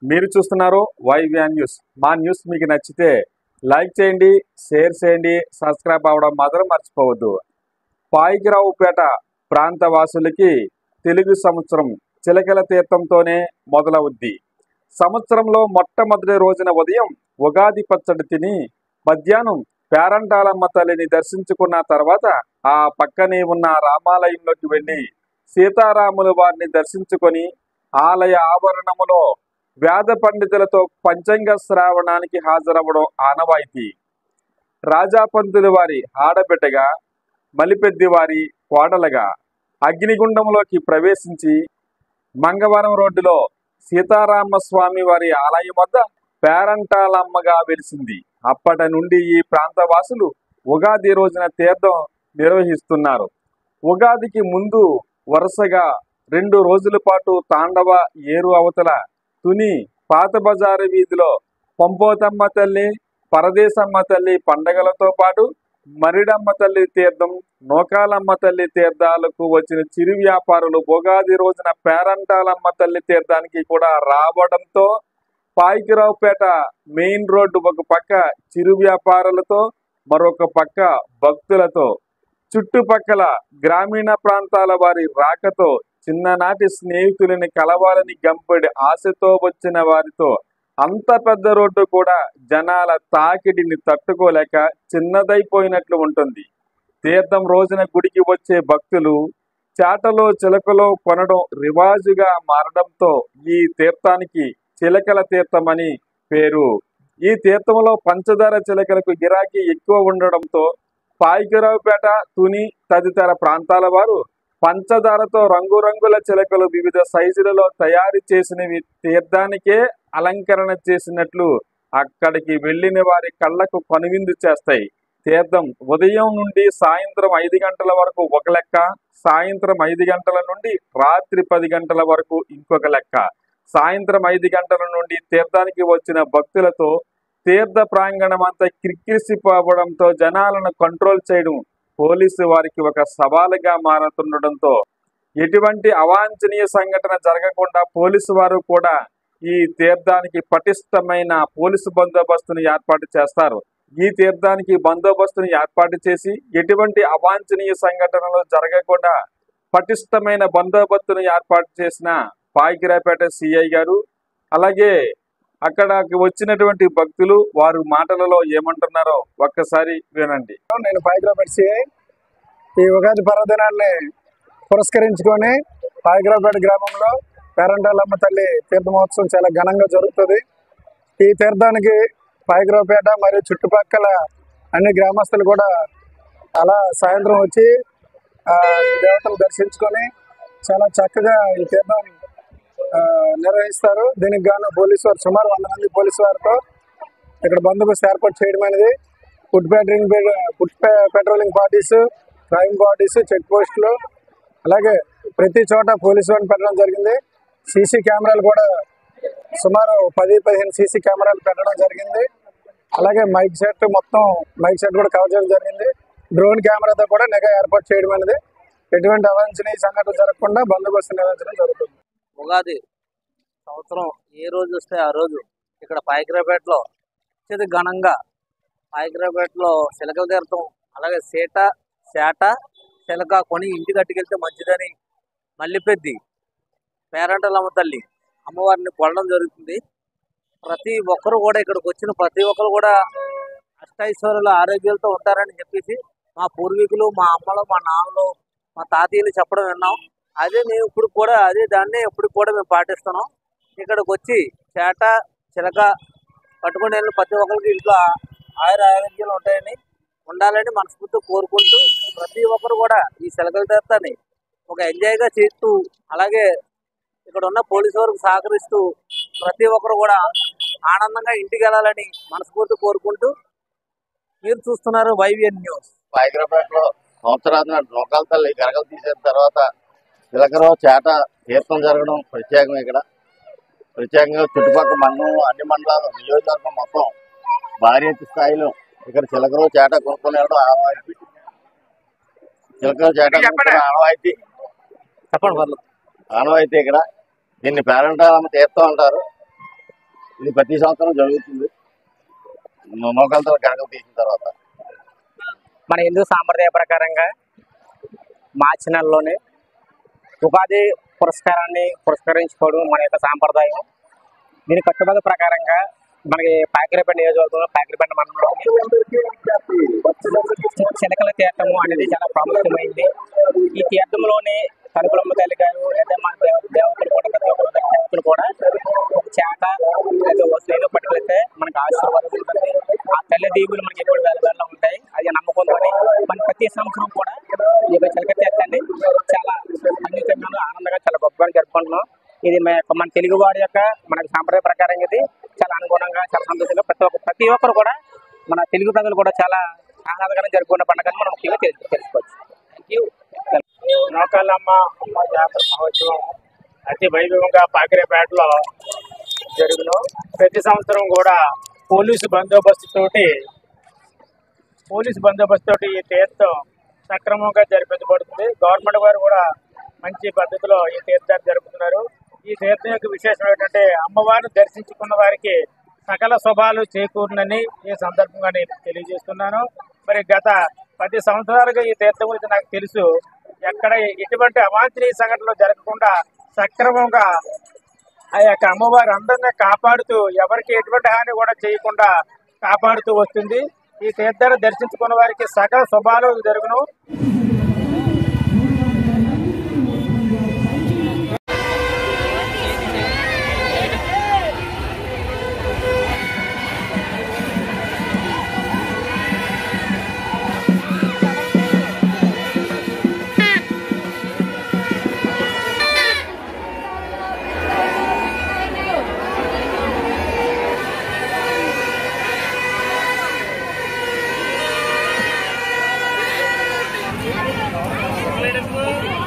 మీరు చూస్తున్నారు YVN news. మా న్యూస్ మీకు నచ్చితే లైక్ చేయండి, షేర్ చేయండి, సబ్స్క్రైబ్ అవ్వడం మాత్రం మర్చిపోవద్దు. పాయికిరావుపేట ప్రాంత వాసులకి తెలుగు సంవత్సరం చిలకల తీర్థంతోనే మొదలవుద్ది. సంవత్సరంలో మొట్టమొదటి రోజున ఉదయం ఉగాది పచ్చడి తిని మధ్యాహ్నం పేరంటాలమ్మ తల్లిని దర్శించుకున్న తర్వాత ఆ పక్కనే ఉన్న రామాలయంలోకి వెళ్ళి సీతారాముల వారిని దర్శించుకొని ఆలయ ఆవరణములో వేద పండితులతో పంచాంగ శ్రావణానికి హాజరవ్వడం ఆనవాయితీ. రాజాపంతుల వారి ఆడబిడ్డగా, మలిపెద్ది వారి కోడలుగా అగ్నిగుండంలోకి ప్రవేశించి మంగవరం రోడ్డులో సీతారామస్వామి వారి ఆలయం వద్ద పేరంటాలమ్మగా వెలిసింది. అప్పటి నుండి ఈ ప్రాంత వాసులు ఉగాది రోజున తీర్థం నిర్వహిస్తున్నారు. ఉగాదికి ముందు వరుసగా 2 రోజుల పాటు తాండవ ఏరు అవతల తుని పాత బజారు వీధిలో పంపోతమ్మ తల్లి, పరదేశమ్మ తల్లి పండగలతో పాటు మరిడమ్మ తల్లి తీర్థం, నోకాలమ్మ తల్లి తీర్థాలకు వచ్చిన చిరు వ్యాపారులు ఉగాది రోజున పేరంటాలమ్మ తల్లి తీర్థానికి కూడా రావడంతో పాయికిరావుపేట మెయిన్ రోడ్డు ఒక పక్క చిరు వ్యాపారులతో, మరొక పక్క భక్తులతో, చుట్టుపక్కల గ్రామీణ ప్రాంతాల వారి రాకతో చిన్ననాటి స్నేహితులని కలవాలని గంపెడి ఆశతో వచ్చిన వారితో అంత పెద్ద రోడ్డు కూడా జనాల తాకిడిని తట్టుకోలేక చిన్నదైపోయినట్లు ఉంటుంది. తీర్థం రోజున గుడికి వచ్చే భక్తులు చాటలో చిలకలో కొనడం రివాజుగా మారడంతో ఈ తీర్థానికి చిలకల తీర్థమని పేరు. ఈ తీర్థంలో పంచదార చిలకలకు గిరాకీ ఎక్కువ ఉండడంతో పాయికిరావుపేట, తుని తదితర ప్రాంతాల వారు పంచదారతో రంగురంగుల చిలకలు వివిధ సైజులలో తయారు చేసినవి తీర్థానికే అలంకరణ చేసినట్లు అక్కడికి వెళ్ళిన వారి కళ్ళకు కనువిందు చేస్తాయి. తీర్థం ఉదయం నుండి సాయంత్రం 5 గంటల వరకు ఒక లెక్క, సాయంత్రం 5 గంటల నుండి రాత్రి 10 గంటల వరకు ఇంకొక లెక్క. సాయంత్రం 5 గంటల నుండి తీర్థానికి వచ్చిన భక్తులతో తీర్థ ప్రాంగణం అంతా కిక్కిరిసిపోవడంతో జనాలను కంట్రోల్ చేయడం పోలీసు వారికి ఒక సవాలుగా మారుతుండడంతో ఎటువంటి అవాంఛనీయ సంఘటన జరగకుండా పోలీసు వారు కూడా ఈ తీర్థానికి పటిష్టమైన పోలీసు బందోబస్తును ఏర్పాటు చేస్తారు. ఈ తీర్థానికి బందోబస్తును ఏర్పాటు చేసి ఎటువంటి అవాంఛనీయ సంఘటనలు జరగకుండా పటిష్టమైన బందోబస్తును ఏర్పాటు చేసిన పాయికిరావుపేట సిఐ గారు, అలాగే అక్కడికి వచ్చినటువంటి భక్తులు వారు మాటలలో ఏమంటున్నారో ఒక్కసారి వినండి. నేను పాయికిరావుపేట సిఐ. ఈ ఉగాది పర్వదినాన్ని పురస్కరించుకొని పాయికిరావుపేట గ్రామంలో పేరంటాలమ్మ తల్లి తీర్థ మహోత్సవం చాలా ఘనంగా జరుగుతుంది. ఈ తీర్థానికి పాయికిరావుపేట మరియు చుట్టుపక్కల అన్ని గ్రామస్తులు కూడా అలా సాయంత్రం వచ్చి దేవతలు దర్శించుకొని చాలా చక్కగా ఈ తీర్థం నిర్వహిస్తారు. దీనికి గాను పోలీసు వారు సుమారు 100 మంది పోలీసు వారితో ఇక్కడ బందోబస్తు ఏర్పాటు చేయడం అనేది foot patrolling parties, crime parties, check పోస్టులు, అలాగే ప్రతి చోట పోలీసు వారిని పెట్టడం జరిగింది. సీసీ కెమెరాలు కూడా సుమారు 10-15 సీసీ కెమెరాలు పెట్టడం జరిగింది. అలాగే మైక్ సెట్ కూడా కవర్ చేయడం జరిగింది. డ్రోన్ కెమెరాతో కూడా నిఘా ఏర్పాటు చేయడం అనేది ఎటువంటి అవాంఛనీయ సంఘటన జరగకుండా బందోబస్తు నిర్వహించడం జరుగుతుంది. ఉగాది సంవత్సరం ఏ రోజు వస్తే ఆ రోజు ఇక్కడ పాయికిరావుపేటలో అత్యధిక ఘనంగా పాయికిరావుపేటలో చిలకల తీర్థం, అలాగే శాట చిలక కొని ఇంటికి అట్టుకెళ్తే మంచిదని మల్లిపెద్ది పేరంటాలమ్మ తల్లి అమ్మవారిని కొనడం జరుగుతుంది. ప్రతి ఒక్కరు కూడా ఇక్కడికి వచ్చిన ప్రతి ఒక్కరు కూడా అష్టైశ్వర్యుల ఆరోగ్యాలతో ఉంటారని చెప్పేసి మా పూర్వీకులు, మా అమ్మలు, మా నాన్నలు, మా తాతయ్యలు చెప్పడం విన్నాం. అదే మేము ఇప్పుడు కూడా దాన్ని ఎప్పుడు కూడా మేము పాటిస్తున్నాం. ఇక్కడికి వచ్చి చేట చిలక పట్టుకుని వెళ్ళిన ప్రతి ఒక్కరికి ఇంట్లో ఆరోగ్యాలు ఉండాలని మనస్ఫూర్తిగా కోరుకుంటూ ప్రతి ఒక్కరు కూడా ఈ చిలకల తీర్థాన్ని ఒక ఎంజాయ్గా చేస్తూ, అలాగే ఇక్కడ ఉన్న పోలీసు వారికి సహకరిస్తూ ప్రతి ఒక్కరు కూడా ఆనందంగా ఇంటికి వెళ్ళాలని మనస్ఫూర్తి కోరుకుంటూ మీరు చూస్తున్నారు వైవిఎన్ న్యూస్. పాయికిరావుపేటలో సంవత్సరాది నూకాల తల్లి గరగలు తీసిన తర్వాత చిలకలో చేట తీర్థం జరగడం ప్రత్యేకం. ఇక్కడ ప్రత్యేకంగా చుట్టుపక్కల మండలం, అన్ని మండలాలు, నియోజకవర్గం మొత్తం భారీ స్థాయిలో ఇక్కడ చిలకలో చేట కొనుక్కొని వెళ్ళడం ఆనవాయితీ. చిలకలో చేట ఆనవాయితీ ఇక్కడ దీన్ని పేరంటాలమ్మ తీర్థం అంటారు. ఇది ప్రతి సంవత్సరం జరుగుతుంది నూకాలతో గరగలు తీసిన తర్వాత. మన హిందూ సాంప్రదాయ ప్రకారంగా మార్చి నెలలోనే ఉపాధి పురస్కరించుకోవడం మన యొక్క సాంప్రదాయం. దీని కట్టుబడి ప్రకారంగా మనకి పాకిరేపేట నియోజకవర్గంలో పాకిరేపేట మండలంలోని చిలకల తీర్థము అనేది చాలా ప్రాముఖ్యమైంది. ఈ తీర్థంలోని కనుకులమ్మ తల్లి గారు లేదా మన దేవతలు కూడా దేవతలు కూడా చేట లేదా వస్తువులు పట్టుకెళ్తే మనకు ఆశీర్వాదం ఉంటుంది. ఆ తల్లి దీవులు మనకి ఎప్పుడు వెళ్ళ ఉంటాయి. అది నమ్మకంతో మన ప్రతి సంవత్సరం కూడా ఈ చిలక తీర్థాన్ని చాలా అన్నితంగా ఆనందంగా చాలా గొప్పగా జరుపుకుంటున్నాం. ఇది మన తెలుగు వారి యొక్క మనకి సాంప్రదాయ ప్రకారం ఇది చాలా అనుగుణంగా చాలా సంతోషంగా ప్రతి ఒక్కరు కూడా మన తెలుగు ప్రజలు కూడా చాలా ఆహ్లాదకరంగా జరుపుకునే పండుగను మనం ముఖ్యంగా తెలుసుకోవచ్చు. Thank you. నూకాలమ్మ జాతర మహోత్సవం అతి వైభవంగా పాకిరేపేటలో జరుగును. ప్రతి సంవత్సరం కూడా పోలీసు బందోబస్తుతోటి ఈ తీర్థం సక్రమంగా జరిపించబడుతుంది. గవర్నమెంట్ వారు కూడా మంచి పద్ధతిలో ఈ తీర్థాన్ని జరుపుతున్నారు. ఈ తీర్థం యొక్క విశేషం ఏంటంటే అమ్మవారిని దర్శించుకున్న వారికి సకల శుభాలు చేకూరునని ఈ సందర్భంగా నేను తెలియజేస్తున్నాను. మరి గత 10 సంవత్సరాలుగా ఈ తీర్థం గురించి నాకు తెలుసు. ఎక్కడ ఎటువంటి అవాంఛనీయ సంఘటనలు జరగకుండా సక్రమంగా ఆ యొక్క అమ్మవారి అందరినీ కాపాడుతూ ఎవరికి ఎటువంటి హాని కూడా చేయకుండా కాపాడుతూ వస్తుంది. ఈ తీర్థాన్ని దర్శించుకున్న వారికి సకల శుభాలు జరుగును. Let it move.